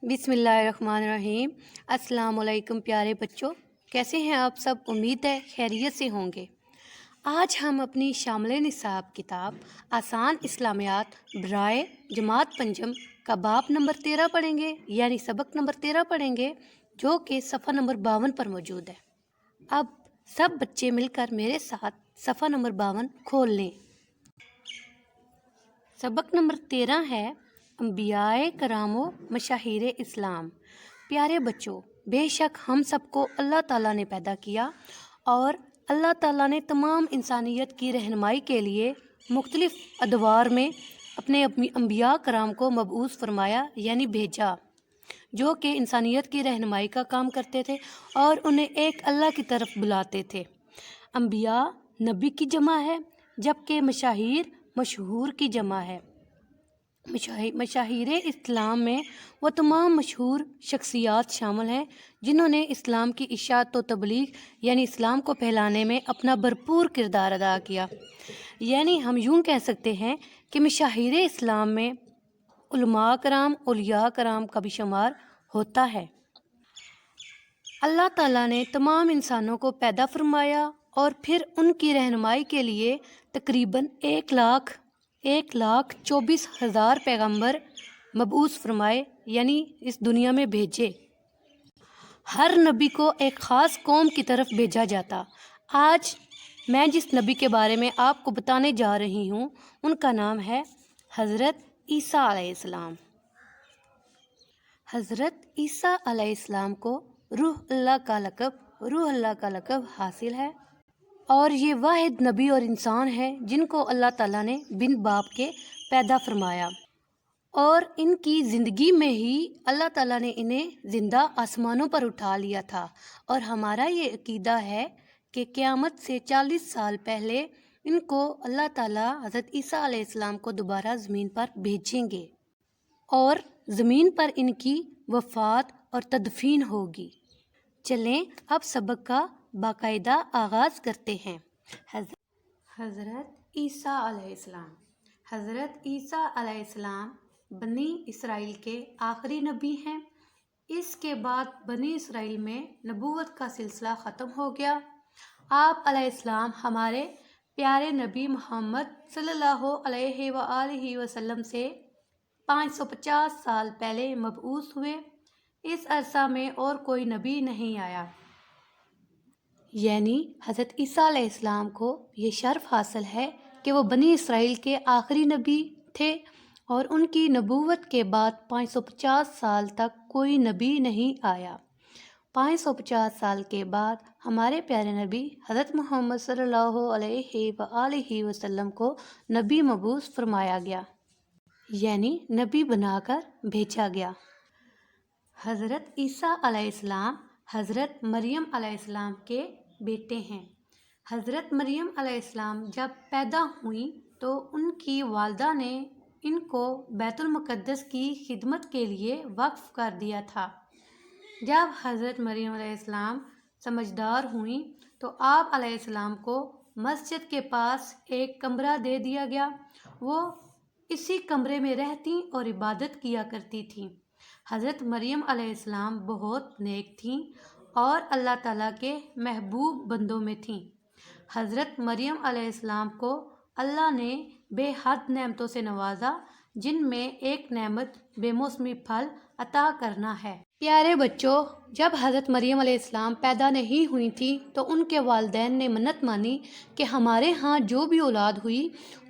बिस्मिल्लाहिर्रहमानिर्रहीम। अस्सलाम वालेकुम प्यारे बच्चों, कैसे हैं आप सब? उम्मीद है खैरियत से होंगे। आज हम अपनी शामिल निसाब किताब आसान इस्लामियात बराए जमात पंजम का बाब नंबर 13 पढ़ेंगे, यानी सबक नंबर 13 पढ़ेंगे, जो कि सफ़ा नंबर 52 पर मौजूद है। अब सब बच्चे मिलकर मेरे साथ सफ़ा नंबर 52 खोल लें। सबक नंबर 13 है अंबियाए करामो मशाहिरे इस्लाम। प्यारे बच्चों, बेशक हम सबको अल्लाह ताला ने पैदा किया और अल्लाह ताला ने तमाम इंसानियत की रहनुमाई के लिए मुख्तलिफ़ अदवार में अपने अंबिया कराम को मबऊस फरमाया, यानी भेजा, जो कि इंसानियत की रहनुमाई का काम करते थे और उन्हें एक अल्लाह की तरफ बुलाते थे। अंबिया नबी की जमा है, जबकि मशाहिर मशहूर की जमा है। मशाहिर इस्लाम में वो तमाम मशहूर शख्सियात शामिल हैं जिन्होंने इस्लाम की इशाअत व तबलीग यानी इस्लाम को फैलाने में अपना भरपूर किरदार अदा किया। यानी हम यूँ कह सकते हैं कि मशाहिर इस्लाम में उलमा कराम, औलिया कराम का भी शुमार होता है। अल्लाह ताला ने तमाम इंसानों को पैदा फरमाया और फिर उनकी रहनुमाई के लिए तकरीबन 1,24,000 पैगंबर मबऊस फरमाए, यानी इस दुनिया में भेजे। हर नबी को एक ख़ास कौम की तरफ भेजा जाता। आज मैं जिस नबी के बारे में आपको बताने जा रही हूँ उनका नाम है हज़रत ईसा अलैहिस्सलाम। हज़रत ईसा अलैहिस्सलाम को रूह अल्लाह का लक़ब हासिल है और ये वाहिद नबी और इंसान है जिनको अल्लाह ताला ने बिन बाप के पैदा फरमाया और इनकी ज़िंदगी में ही अल्लाह ताला ने इन्हें ज़िंदा आसमानों पर उठा लिया था। और हमारा ये अकीदा है कि क़यामत से 40 साल पहले इनको अल्लाह ताला हज़रत ईसा अलैहिस्सलाम को दोबारा ज़मीन पर भेजेंगे और ज़मीन पर इनकी वफ़ात और तदफीन होगी। चलें अब सबक का बाकायदा आगाज़ करते हैं। हज़रत ईसा अलैहिस्सलाम। हज़रत ईसा अलैहिस्सलाम बनी इसराइल के आखिरी नबी हैं। इसके बाद बनी इसराइल में नबूवत का सिलसिला ख़त्म हो गया। आप अलैहिस्सलाम हमारे प्यारे नबी मोहम्मद सल्लल्लाहु अलैहि वसल्लम से 550 साल पहले मबऊस हुए। इस अरसा में और कोई नबी नहीं आया, यानी हज़रत ईसा अलैहिस्सलाम को ये शर्फ़ हासिल है कि वो बनी इसराइल के आखिरी नबी थे और उनकी नबूवत के बाद 550 साल तक कोई नबी नहीं आया। 550 साल के बाद हमारे प्यारे नबी हज़रत मोहम्मद सल्लल्लाहु अलैहि वसल्लम को नबी मबूस फरमाया गया, यानी नबी बनाकर भेजा गया। हज़रत ईसा अलैहिस्सलाम हज़रत मरियम अलैहिस्सलाम के बेटे हैं। हज़रत मरियम अलैहिस्सलाम जब पैदा हुई तो उनकी वालिदा ने इनको बैतुल मुक़द्दस की खिदमत के लिए वक्फ़ कर दिया था। जब हज़रत मरियम अलैहिस्सलाम समझदार हुई तो आप अलैहिस्सलाम को मस्जिद के पास एक कमरा दे दिया गया। वो इसी कमरे में रहती और इबादत किया करती थीं। हज़रत मरियम अलैहिस्सलाम बहुत नेक थीं और अल्लाह ताला के महबूब बंदों में थीं। हज़रत मरियम अलैहिस्सलाम को अल्लाह ने बेहद नेमतों से नवाजा, जिनमें एक नेमत बेमौसमी फल अता करना है। प्यारे बच्चों, जब हज़रत मरियम अलैहिस्सलाम पैदा नहीं हुई थी तो उनके वालिदैन ने मन्नत मानी कि हमारे यहाँ जो भी औलाद हुई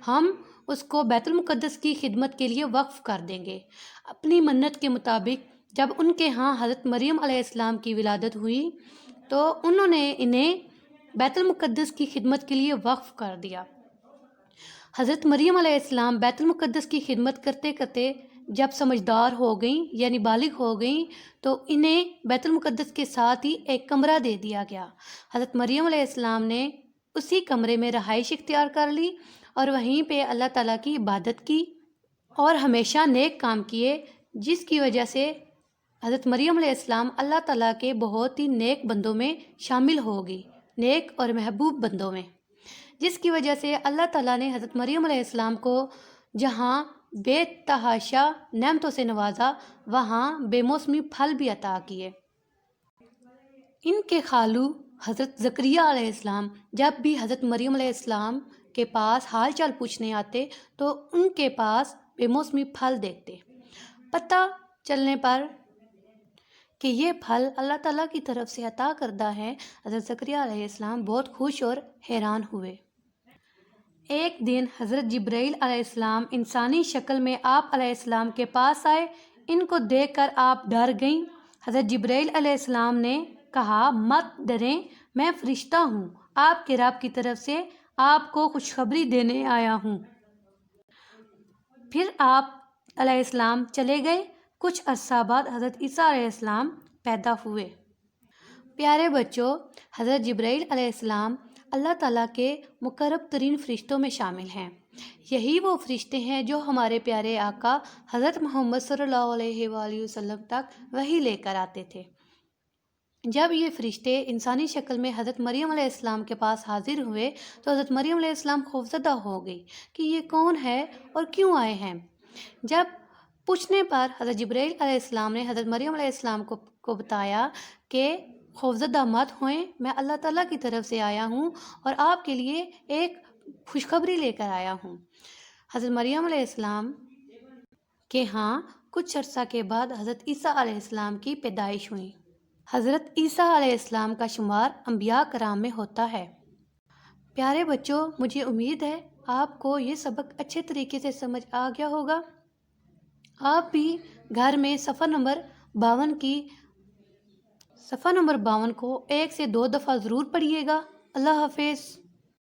हम उसको बैतुल मुक़द्दस की खिदमत के लिए वक्फ़ कर देंगे। अपनी मन्नत के मुताबिक जब उनके यहाँ हज़रत मरियम अलैहिस्सलाम की विलादत हुई तो उन्होंने इन्हें बैतुल मुक़द्दस की खिदमत के लिए वक्फ़ कर दिया। हज़रत मरियम अलैहिस्सलाम बैतुल मुक़द्दस की खिदमत करते करते जब समझदार हो गई, यानी बालिग हो गई, तो इन्हें बैतुल मुक़द्दस के साथ ही एक कमरा दे दिया गया। हज़रत मरियम अलैहिस्सलाम ने उसी कमरे में रहाइश इख्तियार कर ली और वहीं पे अल्लाह ताला की इबादत की और हमेशा नेक काम किए, जिसकी वजह से हज़रत मरियम अलैहिस्सलाम अल्लाह ताला के बहुत ही नेक बंदों में शामिल हो गई, नेक और महबूब बंदों में, जिसकी वजह से अल्लाह ताला ने हज़रत मरियम अलैहिस्सलाम को जहाँ بے تحاشا نعمتوں سے نوازا، وہاں بے موسمی پھل بھی عطا کیے۔ ان کے خالو حضرت زکریا علیہ السلام جب بھی حضرت مریم علیہ السلام کے پاس حال چال پوچھنے آتے تو ان کے پاس بے موسمی پھل دیکھتے۔ پتہ چلنے پر کہ یہ پھل اللہ تعالیٰ کی طرف سے عطا کردہ ہے، حضرت زکریا علیہ السلام بہت خوش اور حیران ہوئے۔ ایک دن حضرت جبرائیل علیہ السلام انسانی شکل میں آپ علیہ السلام کے پاس آئے۔ ان کو دیکھ کر آپ ڈر گئیں۔ حضرت جبرائیل علیہ السلام نے کہا، مت ڈریں، میں فرشتہ ہوں، آپ کے رب کی طرف سے آپ کو خوشخبری دینے آیا ہوں۔ پھر آپ علیہ السلام چلے گئے۔ کچھ عرصہ بعد حضرت عیسیٰ علیہ السلام پیدا ہوئے۔ پیارے بچوں، حضرت جبرائیل علیہ السلام اللہ تعالیٰ کے مقرب ترین فرشتوں میں شامل ہیں۔ یہی وہ فرشتے ہیں جو ہمارے پیارے آقا حضرت محمد صلی اللہ علیہ وآلہ وسلم تک وحی لے کر آتے تھے۔ جب یہ فرشتے انسانی شکل میں حضرت مریم علیہ السلام کے پاس حاضر ہوئے تو حضرت مریم علیہ السلام خوفزدہ ہو گئی کہ یہ کون ہے اور کیوں آئے ہیں۔ جب پوچھنے پر حضرت جبرائیل علیہ السلام نے حضرت مریم علیہ السلام کو بتایا کہ خوفزدہ مت ہوئیں، میں اللہ تعالیٰ کی طرف سے آیا ہوں اور آپ کے لیے ایک خوشخبری لے کر آیا ہوں۔ حضرت مریم علیہ السلام کے ہاں کچھ عرصہ کے بعد حضرت عیسیٰ علیہ السلام کی پیدائش ہوئی۔ حضرت عیسیٰ علیہ السلام کا شمار انبیاء کرام میں ہوتا ہے۔ پیارے بچوں، مجھے امید ہے آپ کو یہ سبق اچھے طریقے سے سمجھ آ گیا ہوگا۔ آپ بھی گھر میں صفحہ نمبر 52 کو 1 سے 2 دفعہ ضرور پڑھیے گا۔ اللہ حافظ۔